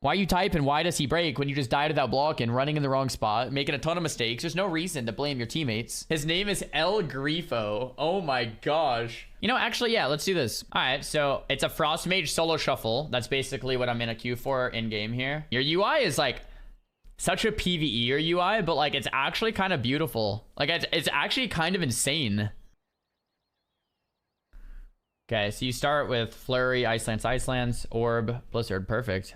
Why you type and why does he break when you just died without blocking, running in the wrong spot, making a ton of mistakes? There's no reason to blame your teammates. His name is El Grifo. Oh my gosh. You know, actually, yeah, let's do this. All right, so it's a Frost Mage solo shuffle. That's basically what I'm in a queue for in game here. Your UI is like such a PvE UI, but like it's actually kind of beautiful. Like it's actually kind of insane. Okay, so you start with Flurry, Ice Lance, Orb, Blizzard. Perfect.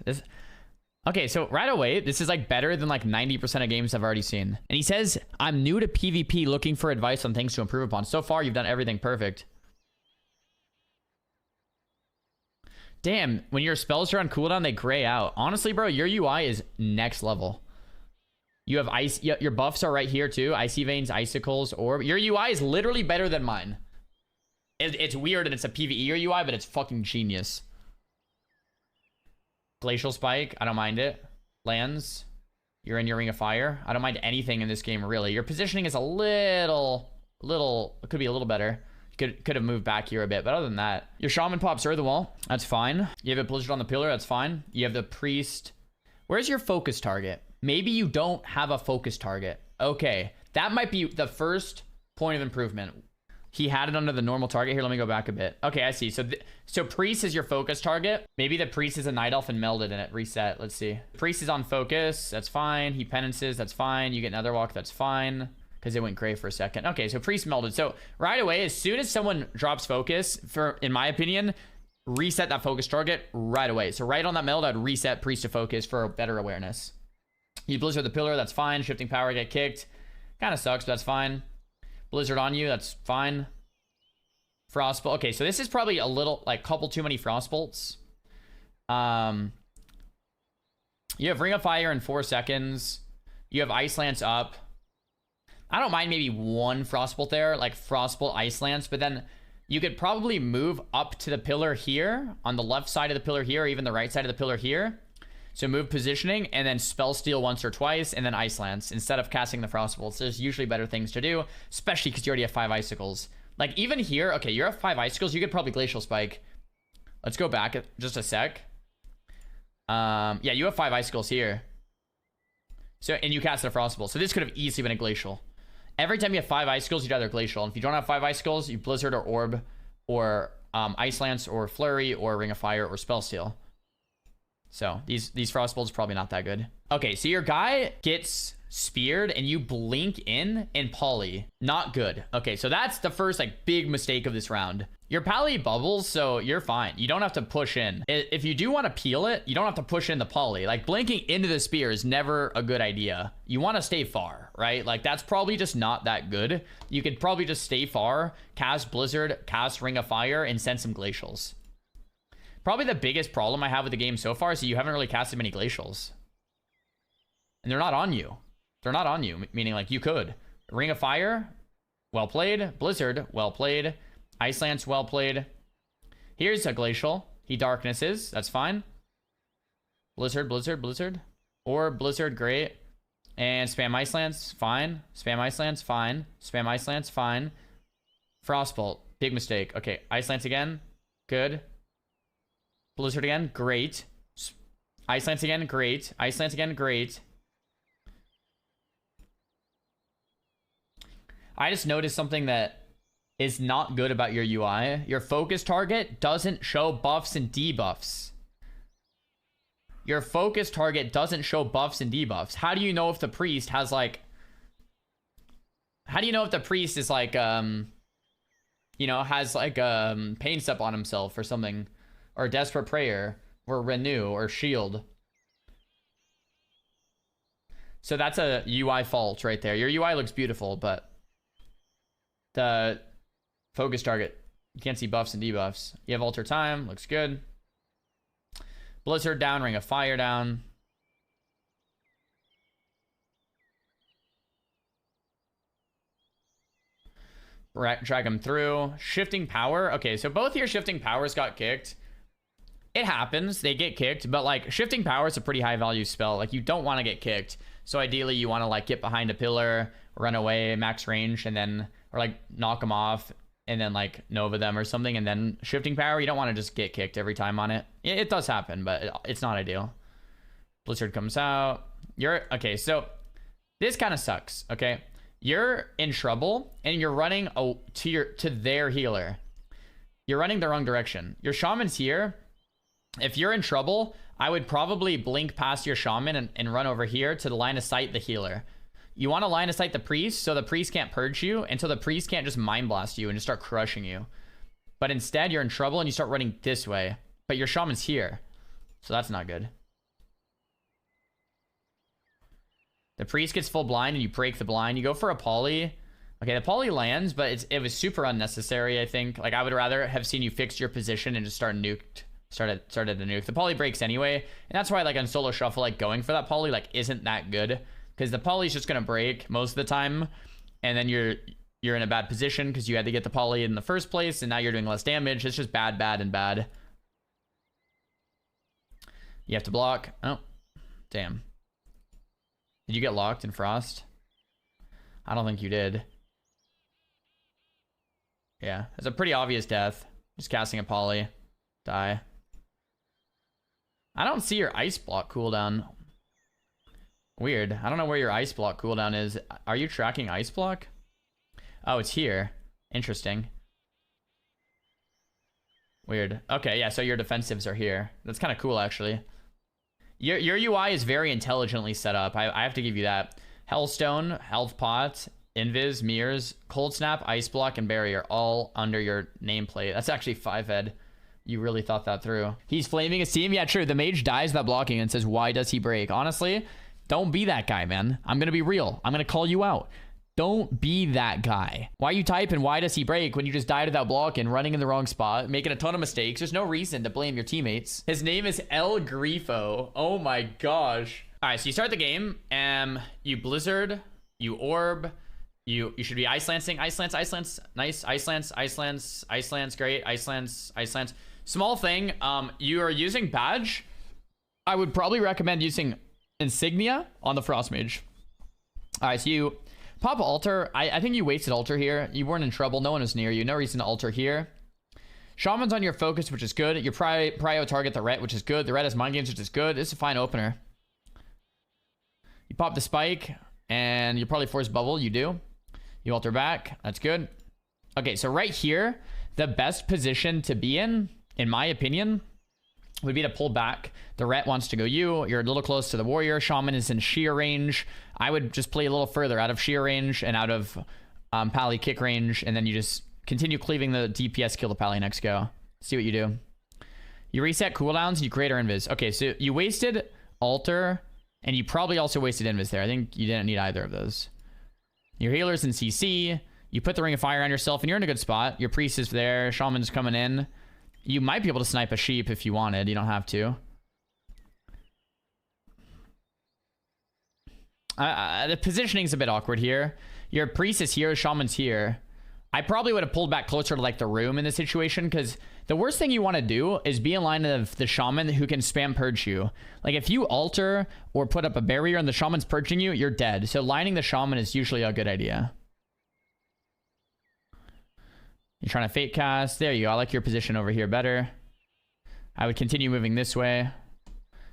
Okay, so right away, this is like better than like 90% of games I've already seen. And he says, I'm new to PvP looking for advice on things to improve upon. So far, you've done everything perfect. Damn, when your spells are on cooldown, they gray out. Honestly, bro, your UI is next level. You have ice, your buffs are right here too. Icy Veins, Icicles, Orb. Your UI is literally better than mine. It's weird and it's a PvE UI, but it's fucking genius. Glacial Spike, I don't mind it. Lands, you're in your Ring of Fire. I don't mind anything in this game, really. Your positioning is a little, it could be a little better. Could have moved back here a bit, but other than that, your Shaman pops Earth the Wall. That's fine. You have a Blizzard on the Pillar. That's fine. You have the Priest. Where's your focus target? Maybe you don't have a focus target. Okay, that might be the first point of improvement. He had it under the normal target. Here, let me go back a bit. Okay, I see. So Priest is your focus target. Maybe the Priest is a Night Elf and melded in it. Reset. Let's see. Priest is on focus. That's fine. He penances. That's fine. You get another walk. That's fine. Because it went gray for a second. Okay, so Priest melded. So right away, as soon as someone drops focus, in my opinion, reset that focus target right away. So right on that meld, I'd reset Priest to focus for a better awareness. You Blizzard the Pillar. That's fine. Shifting Power, get kicked. Kind of sucks, but that's fine. Blizzard on you, that's fine. Frostbolt. Okay, so this is probably a little, like, couple too many Frostbolts. You have Ring of Fire in 4 seconds. You have Ice Lance up. I don't mind maybe one Frostbolt there, like Frostbolt, Ice Lance, but then you could probably move up to the pillar here, on the left side of the pillar here, or even the right side of the pillar here. So move positioning, and then spell steal once or twice, and then Ice Lance instead of casting the Frostbolts. There's usually better things to do, especially because you already have 5 Icicles. Like, even here, okay, you have 5 Icicles. You could probably Glacial Spike. Let's go back just a sec. Yeah, you have 5 Icicles here. So, and you cast a Frostbolt. So this could have easily been a Glacial. Every time you have 5 Icicles, you'd either Glacial. And if you don't have 5 Icicles, you Blizzard or Orb, or Ice Lance, or Flurry, or Ring of Fire, or Spell Steal. So these Frostbolts probably not that good. Okay, so your guy gets speared and you blink in and poly. Not good. Okay, so that's the first like big mistake of this round. Your pally bubbles, so you're fine. You don't have to push in. If you do want to peel it, you don't have to push in the poly. Like blinking into the spear is never a good idea. You want to stay far, right? Like that's probably just not that good. You could probably just stay far, cast Blizzard, cast Ring of Fire, and send some Glacials. Probably the biggest problem I have with the game so far is that you haven't really casted many Glacials. And they're not on you. They're not on you, meaning like you could. Ring of Fire, well played. Blizzard, well played. Ice Lance, well played. Here's a Glacial. He Darknesses, that's fine. Blizzard, Blizzard, Blizzard. Or Blizzard, great. And spam Ice Lance, fine. Spam Ice Lance, fine. Spam Ice Lance, fine. Frostbolt, big mistake. Okay, Ice Lance again, good. Blizzard again, great. Ice Lance again, great. Ice Lance again, great. I just noticed something that is not good about your UI. Your focus target doesn't show buffs and debuffs. Your focus target doesn't show buffs and debuffs. How do you know if the priest has like... How do you know if the priest is like, you know, has like Pain Step on himself or something? Or Desperate Prayer, or Renew, or Shield. So that's a UI fault right there. Your UI looks beautiful, but the focus target, you can't see buffs and debuffs. You have Alter Time, looks good. Blizzard down, Ring of Fire down. Drag him through. Shifting Power. Okay, so both your Shifting Powers got kicked. It happens, they get kicked, but like Shifting Power is a pretty high value spell. Like you don't want to get kicked. So ideally you want to like get behind a pillar, run away, max range, and then, or like knock them off and then like Nova them or something. And then Shifting Power, you don't want to just get kicked every time on it. It does happen, but it's not ideal. Blizzard comes out. You're okay. So this kind of sucks. Okay, you're in trouble and you're running to their healer. You're running the wrong direction. Your shaman's here. If you're in trouble, I would probably blink past your shaman and run over here to the line of sight the healer. You want to line of sight the priest so the priest can't purge you, and so the priest can't just mind blast you and just start crushing you. But instead, you're in trouble and you start running this way. But your shaman's here. So that's not good. The priest gets full blind and you break the blind. You go for a poly. Okay, the poly lands, but it was super unnecessary, I think. Like, I would rather have seen you fix your position and just started the nuke. The poly breaks anyway, and that's why, like, on solo shuffle, like, going for that poly, like, isn't that good. Because the poly's just gonna break most of the time, and then you're in a bad position because you had to get the poly in the first place, and now you're doing less damage. It's just bad, bad, and bad. You have to block. Oh, damn. Did you get locked in Frost? I don't think you did. Yeah, it's a pretty obvious death. Just casting a poly. Die. I don't see your ice block cooldown. Weird. I don't know where your ice block cooldown is. Are you tracking ice block? Oh, it's here. Interesting. Weird. Okay, yeah, so your defensives are here. That's kind of cool, actually. Your UI is very intelligently set up. I have to give you that. Hellstone, Health Pot, Invis, Mirrors, Cold Snap, Ice Block, and Barrier all under your nameplate. That's actually 5-ed. You really thought that through. He's flaming his team. Yeah, true. The mage dies without blocking and says, why does he break? Honestly, don't be that guy, man. I'm going to be real. I'm going to call you out. Don't be that guy. Why you typing, why does he break when you just died without blocking, running in the wrong spot, making a ton of mistakes? There's no reason to blame your teammates. His name is El Grifo. Oh my gosh. All right, so you start the game, you Blizzard, you Orb, you should be Ice Lancing, Ice Lance, Ice Lance, nice, Ice Lance, Ice Lance, Ice Lance, great, Ice Lance, Ice Lance. Small thing, you are using Badge. I would probably recommend using Insignia on the Frost Mage. All right, so you pop Altar. I think you wasted Altar here. You weren't in trouble. No one was near you. No reason to Altar here. Shaman's on your focus, which is good. Your prio target the ret, which is good. The ret has Mind Games, which is good. This is a fine opener. You pop the Spike, and you probably force Bubble. You do. You Altar back. That's good. Okay, so right here, the best position to be in my opinion, would be to pull back. The ret wants to go you. You're a little close to the warrior. Shaman is in sheer range. I would just play a little further out of sheer range and out of pally kick range, and then you just continue cleaving the DPS, kill the pally next go. See what you do. You reset cooldowns, you create our invis. Okay, so you wasted Altar, and you probably also wasted invis there. I think you didn't need either of those. Your healer's in CC. You put the Ring of Fire on yourself, and you're in a good spot. Your priest is there. Shaman's coming in. You might be able to snipe a sheep if you wanted. You don't have to. The positioning's a bit awkward here. Your priest is here. Shaman's here. I probably would have pulled back closer to like the room in this situation, because the worst thing you want to do is be in line of the shaman who can spam purge you. Like if you alter or put up a barrier and the shaman's purging you, you're dead. So lining the shaman is usually a good idea. You're trying to fate cast. There you go. I like your position over here better. I would continue moving this way.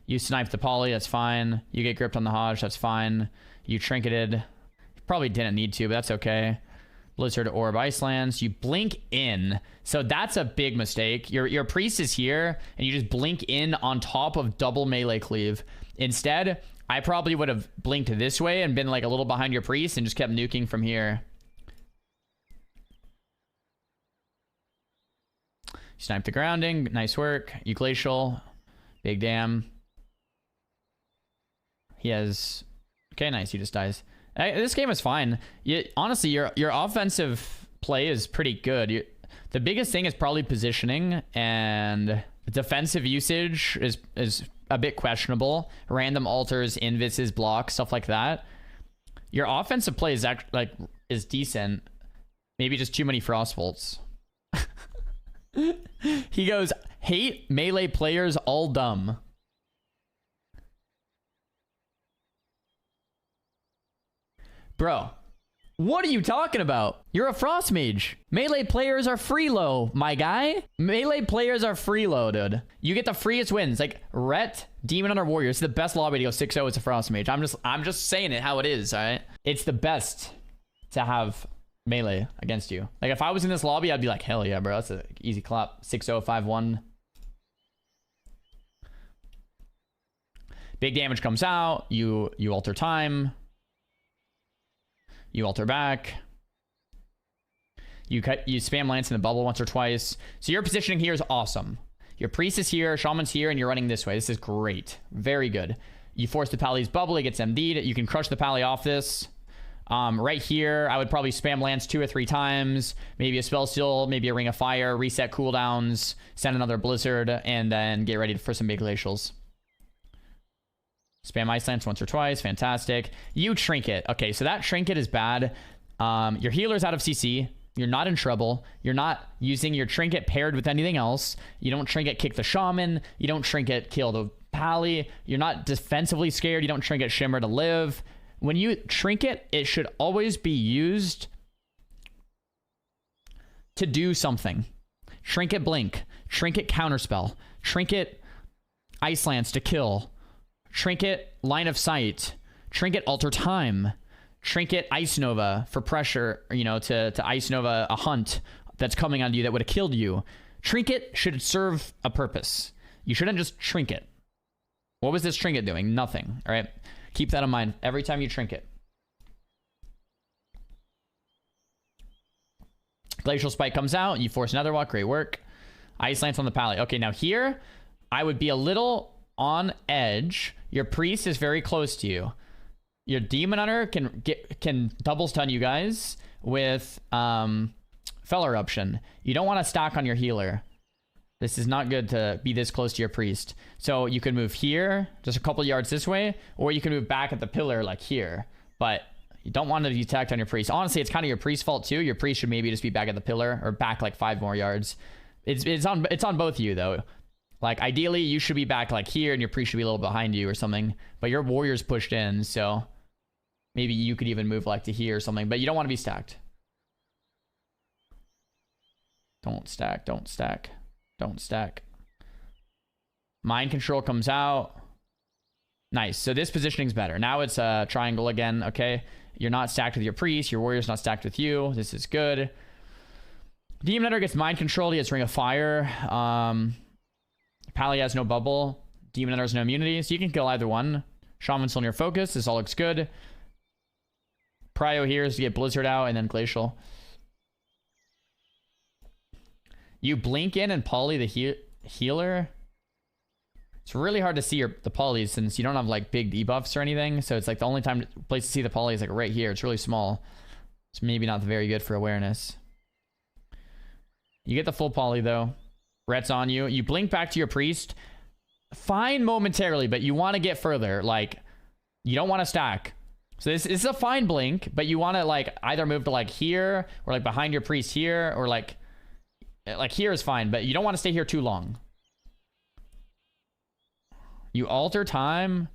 You snipe the poly. That's fine. You get gripped on the Hodge. That's fine. You trinketed. You probably didn't need to, but that's okay. Blizzard Orb Icelands. You blink in. So that's a big mistake. Your priest is here, and you just blink in on top of double melee cleave. Instead, I probably would have blinked this way and been like a little behind your priest and just kept nuking from here. You snipe the grounding. Nice work. You glacial. Big damn. He has... Okay, nice. He just dies. This game is fine. Honestly, your offensive play is pretty good. The biggest thing is probably positioning, and defensive usage is a bit questionable. Random altars, invises, blocks, stuff like that. Your offensive play is actually is decent. Maybe just too many frost bolts. He goes, hate melee players all dumb. Bro, What are you talking about? You're a Frost Mage. Melee players are free low, my guy. Melee players are free low, dude. You get the freest wins. Like, Ret, Demon Hunter Warrior. It's the best lobby to go 6-0 as a Frost Mage. I'm just saying it how it is, all right? It's the best to have melee against you. Like, if I was in this lobby, I'd be like, hell yeah, bro. That's an easy clap. 6-0, 5-1. Big damage comes out. You alter time. You alter back. You spam Lance in the bubble once or twice. So your positioning here is awesome. Your priest is here, shaman's here, and you're running this way. This is great. Very good. You force the Pally's bubble, it gets MD'd. You can crush the Pally off this. Right here, I would probably spam Lance 2 or 3 times. Maybe a spell seal, maybe a ring of fire, reset cooldowns, send another blizzard, and then get ready for some big glacials. Spam Ice Lance once or twice. Fantastic. You trinket. Okay, so that trinket is bad. Your healer's out of CC. You're not in trouble. You're not using your trinket paired with anything else. You don't trinket kick the shaman. You don't trinket kill the Pally. You're not defensively scared. You don't trinket shimmer to live. When you trinket, it should always be used to do something. Trinket blink. Trinket counterspell. Trinket Ice Lance to kill. Trinket line of sight. Trinket alter time. Trinket Ice Nova for pressure, you know, to Ice Nova a hunt that's coming on you that would have killed you. Trinket should serve a purpose. You shouldn't just trinket. What was this trinket doing? Nothing. All right. Keep that in mind every time you trinket. Glacial Spike comes out. You force another walk. Great work. Ice Lance on the Pally. Okay, now here, I would be a little on edge. Your priest is very close to you. Your demon hunter can double stun you guys with Fel Eruption. You don't want to stack on your healer. This is not good to be this close to your priest. So you can move here, just a couple yards this way, or you can move back at the pillar like here. But you don't want to be attacked on your priest. Honestly, it's kind of your priest's fault too. Your priest should maybe just be back at the pillar or back like 5 more yards. It's on both of you though. Like, ideally, you should be back, like, here, and your priest should be a little behind you or something. But your warrior's pushed in, so maybe you could even move, like, to here or something. But you don't want to be stacked. Don't stack, don't stack, don't stack. Mind control comes out. Nice. So this positioning's better. Now it's a triangle again, okay? You're not stacked with your priest. Your warrior's not stacked with you. This is good. Demon Hunter gets mind control. He has Ring of Fire. Pally has no bubble. Demon Hunter has no immunity. So you can kill either one. Shaman's still in your focus. This all looks good. Prio here is to get Blizzard out and then Glacial. You blink in and poly the healer. It's really hard to see the polys since you don't have like big debuffs or anything. So it's like the only place to see the poly is like right here. It's really small. It's maybe not very good for awareness. You get the full poly though. Ret's on you. You blink back to your priest. Fine momentarily, but you want to get further. Like, you don't want to stack. So this is a fine blink, but you want to like either move to like here or like behind your priest here, or like here is fine, but you don't want to stay here too long. You alter time.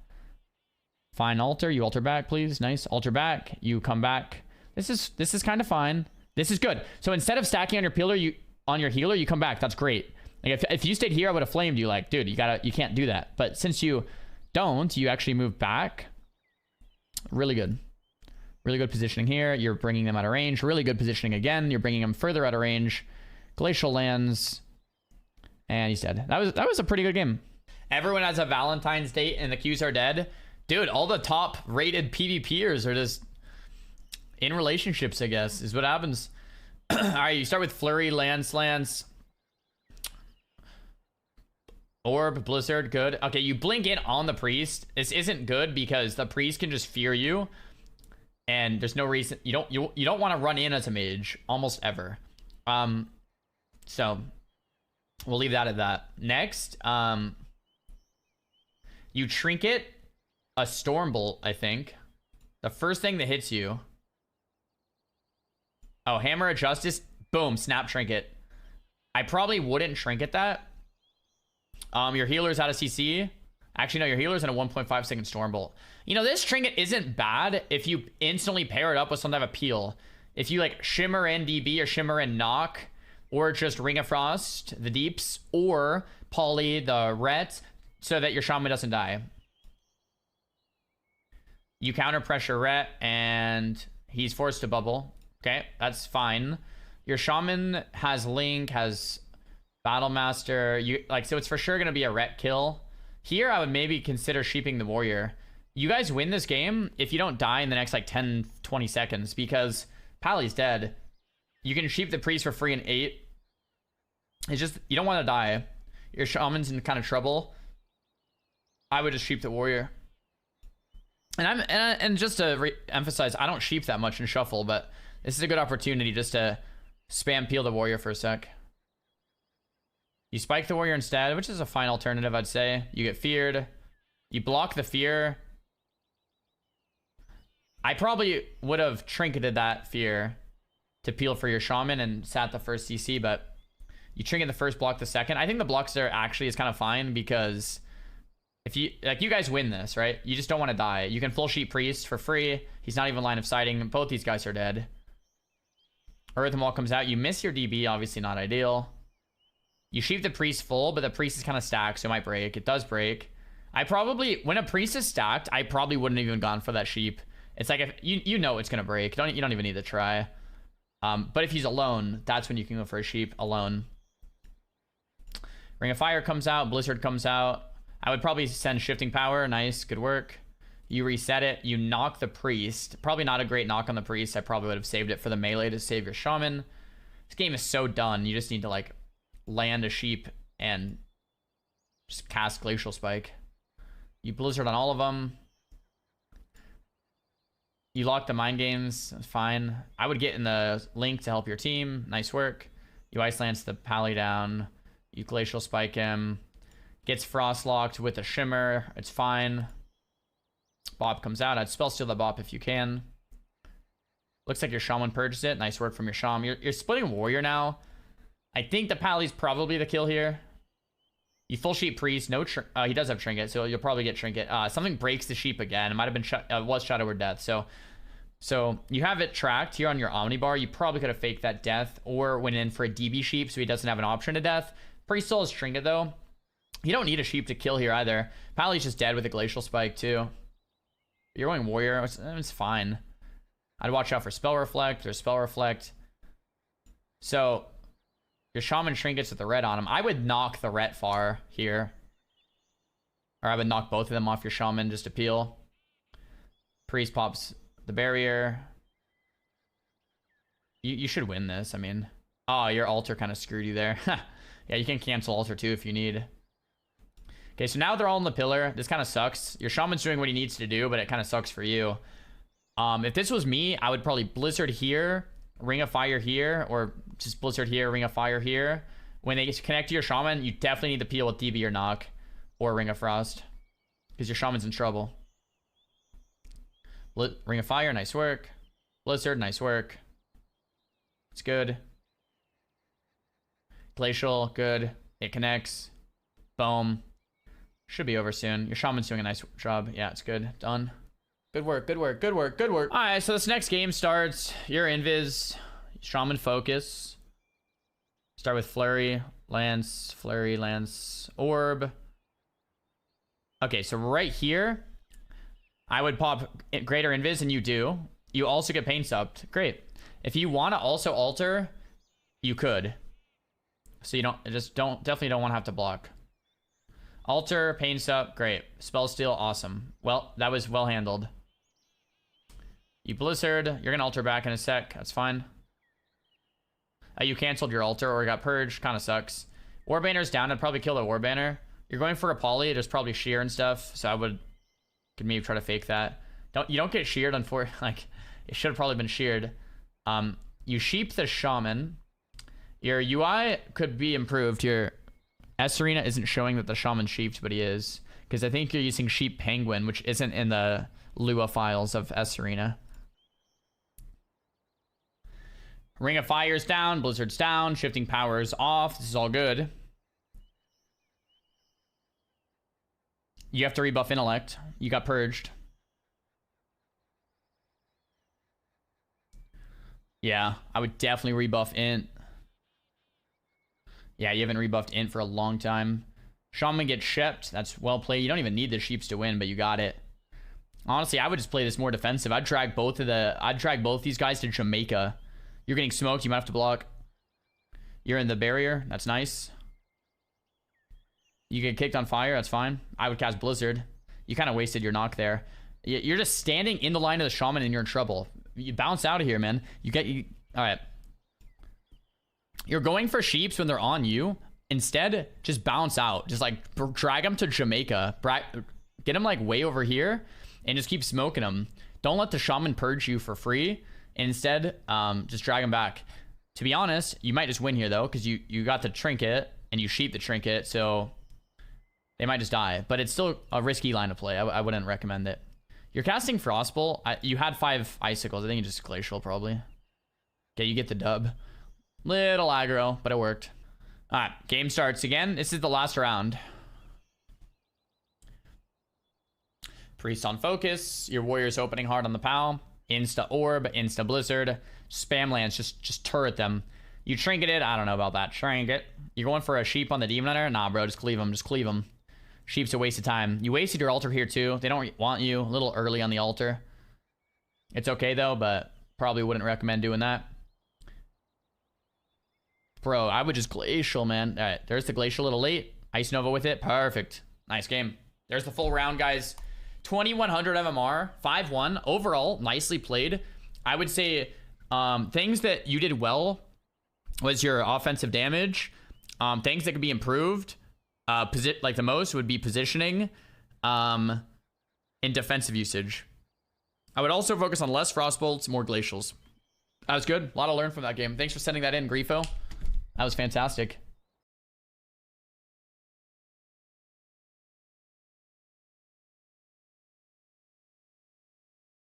Fine alter. You alter back, please. Nice. Alter back. You come back. This is kind of fine. This is good. So instead of stacking on your pillar, on your healer, you come back. That's great. Like if you stayed here, I would have flamed you. Like, dude, you can't do that. But since you don't, you actually move back. Really good. Really good positioning here. You're bringing them out of range. Really good positioning again. You're bringing them further out of range. Glacial lands. And he's dead. That was a pretty good game. Everyone has a Valentine's date and the queues are dead. Dude, all the top rated PvPers are just in relationships, I guess, is what happens. All right, you start with Flurry, Lance. Orb, Blizzard, good. Okay, you blink in on the priest. This isn't good because the priest can just fear you, and there's no reason you don't want to run in as a mage almost ever. So we'll leave that at that. Next, you trinket a Stormbolt, I think. The first thing that hits you. Oh, Hammer of Justice. Boom, snap trinket. I probably wouldn't trinket that. Your healer's out of CC. Actually, no, your healer's in a 1.5 second Storm Bolt. You know, this trinket isn't bad if you instantly pair it up with some type of peel. If you like Shimmer in DB or Shimmer in Knock, or just Ring of Frost, the Deeps, or Poly, the Ret, so that your Shaman doesn't die. You counter pressure Ret, and he's forced to bubble. Okay, that's fine. Your Shaman has Link, has Battle Master. So it's for sure going to be a Ret kill. Here, I would maybe consider sheeping the Warrior. You guys win this game if you don't die in the next like 10, 20 seconds, because Pally's dead. You can sheep the Priest for free in 8. It's just, you don't want to die. Your Shaman's in kind of trouble. I would just sheep the Warrior. And just to emphasize, I don't sheep that much in Shuffle, but this is a good opportunity just to spam peel the Warrior for a sec. You spike the Warrior instead, which is a fine alternative, I'd say. You get feared. You block the fear. I probably would have trinketed that fear to peel for your Shaman and sat the first CC, but you trinket the first, block the second. I think the blocks there actually is kind of fine, because if you guys win this, right? You just don't want to die. You can full sheep Priest for free. He's not even line of sighting. Both these guys are dead. Earthen Wall comes out. You miss your DB, obviously not ideal. You sheep the Priest full, but the Priest is kind of stacked, so it might break. It does break. When a Priest is stacked, I probably wouldn't have even gone for that sheep. It's like, if you know it's gonna break. You don't even need to try. But if he's alone, that's when you can go for a sheep alone. Ring of Fire comes out. Blizzard comes out. I would probably send Shifting Power. Nice, good work. You reset it. You knock the Priest. Probably not a great knock on the Priest. I probably would have saved it for the melee to save your Shaman. This game is so done. You just need to like land a sheep and just cast Glacial Spike. You Blizzard on all of them. You lock the Mind Games. Fine. I would get in the Link to help your team. Nice work. You Ice Lance the Pally down. You Glacial Spike him. Gets Frost locked with a Shimmer. It's fine. Bop comes out. I'd spell steal the Bop if you can. Looks like your Shaman purchased it. Nice work from your Shaman. You're splitting Warrior now. I think the Pally's probably the kill here. You full sheep Priest. No, he does have Trinket, so you'll probably get Trinket. Something breaks the sheep again. It might have been was Shadow or Death. So you have it tracked here on your Omnibar. You probably could have faked that death or went in for a DB sheep, so he doesn't have an option to death. Priest still has Trinket though. You don't need a sheep to kill here either. Pally's just dead with a Glacial Spike too. You're going Warrior. It's fine. I'd watch out for Spell Reflect. There's Spell Reflect. So your Shaman Trinkets with the red on him. I would knock the Ret far here. Or I would knock both of them off your Shaman just to peel. Priest pops the barrier. You should win this, I mean. Oh, your altar kind of screwed you there. Yeah, you can cancel altar too if you need. Okay, so now they're all in the pillar. This kind of sucks. Your Shaman's doing what he needs to do, but it kind of sucks for you. If this was me, I would probably Blizzard here, Ring of Fire here, or just Blizzard here, Ring of Fire here. When they connect to your Shaman, you definitely need to peel with DB or Knock, or Ring of Frost, because your Shaman's in trouble. Ring of Fire, nice work. Blizzard, nice work. It's good. Glacial, good. It connects. Boom. Should be over soon. Your Shaman's doing a nice job. Yeah, it's good. Done. Good work, good work, good work, good work. All right, so this next game starts. Your Invis, Shaman Focus. Start with Flurry, Lance, Orb. Okay, so right here, I would pop Greater Invis, and you do. You also get Pain Subbed. Great. If you want to also alter, you could. So you definitely don't want to have to block. Alter, Pain Sup, great. Spell Steal, awesome. Well, that was well handled. You Blizzard, you're gonna alter back in a sec, that's fine. You canceled your altar or got purged, kind of sucks. Warbanner's down, I'd probably kill the Warbanner. You're going for a poly, there's probably shear and stuff, so could maybe try to fake that. You don't get sheared like, it should have probably been sheared. You sheep the Shaman. Your UI could be improved. Your S Arena isn't showing that the Shaman sheeped, but he is. Because I think you're using Sheep Penguin, which isn't in the Lua files of S Arena. Ring of Fire's down, Blizzard's down, Shifting Power's off. This is all good. You have to rebuff intellect. You got purged. Yeah, I would definitely rebuff int. Yeah, you haven't rebuffed int for a long time. Shaman gets shept. That's well played. You don't even need the sheeps to win, but you got it. Honestly, I would just play this more defensive. I'd drag both these guys to Jamaica. You're getting smoked. You might have to block. You're in the barrier. That's nice. You get kicked on fire. That's fine. I would cast Blizzard. You kind of wasted your knock there. You're just standing in the line of the shaman and you're in trouble. You bounce out of here, man. All right. You're going for sheeps when they're on you. Instead, just bounce out. Just like drag them to Jamaica. Get them like way over here and just keep smoking them. Don't let the shaman purge you for free. Instead, just drag them back. To be honest, you might just win here though, because you got the trinket and you sheep the trinket, so they might just die. But it's still a risky line of play. I wouldn't recommend it. You're casting Frostbolt. You had 5 icicles. I think you just glacial probably. Okay, you get the dub. Little aggro, but it worked. All right, game starts again. This is the last round. Priest on focus. Your warrior's opening hard on the POW. Insta orb, insta blizzard. Spam lands, just turret them. You trinket it. I don't know about that. Trinket. You're going for a sheep on the demon hunter? Nah, bro, just cleave them. Just cleave them. Sheep's a waste of time. You wasted your altar here too. They don't want you. A little early on the altar. It's okay though, but probably wouldn't recommend doing that. Bro, I would just glacial, man. All right, there's the glacial a little late. Ice Nova with it. Perfect. Nice game. There's the full round, guys. 2100 MMR, 5-1. Overall, nicely played. I would say things that you did well was your offensive damage. Things that could be improved, like the most would be positioning and defensive usage. I would also focus on less Frostbolts, more Glacials. That was good. A lot to learn from that game. Thanks for sending that in, Grifo. That was fantastic.